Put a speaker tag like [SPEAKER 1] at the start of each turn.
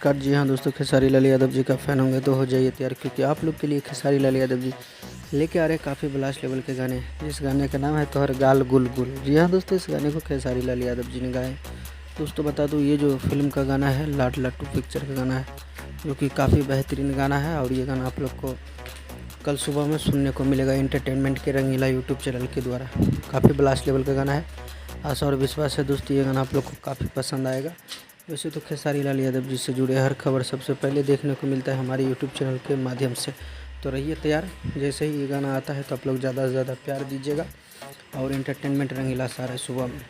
[SPEAKER 1] नमस्कार। जी हाँ दोस्तों, खेसारी लाल यादव जी का फ़ैन होंगे तो हो जाइए तैयार, क्योंकि आप लोग के लिए खेसारी लाल यादव जी लेके आ रहे हैं काफ़ी ब्लास्ट लेवल के गाने। इस गाने का नाम है तोहर गाल गुल गुल। जी हाँ दोस्तों, इस गाने को खेसारी लाल यादव जी ने गाया है। दोस्तों बता दूँ, ये जो फिल्म का गाना है लाड लट्टू पिक्चर का गाना है, जो कि काफ़ी बेहतरीन गाना है। और ये गाना आप लोग को कल सुबह में सुनने को मिलेगा एंटरटेनमेंट के रंगीला यूट्यूब चैनल के द्वारा। काफ़ी ब्लास्ट लेवल का गाना है। आशा और विश्वास है दोस्तों ये गाना आप लोग को काफ़ी पसंद आएगा। वैसे तो खेसारी लाल यादव जी से जुड़े हर खबर सबसे पहले देखने को मिलता है हमारे यूट्यूब चैनल के माध्यम से। तो रहिए तैयार, जैसे ही ये गाना आता है तो आप लोग ज़्यादा से ज़्यादा प्यार दीजिएगा। और एंटरटेनमेंट रंगीला सारा सुबह में।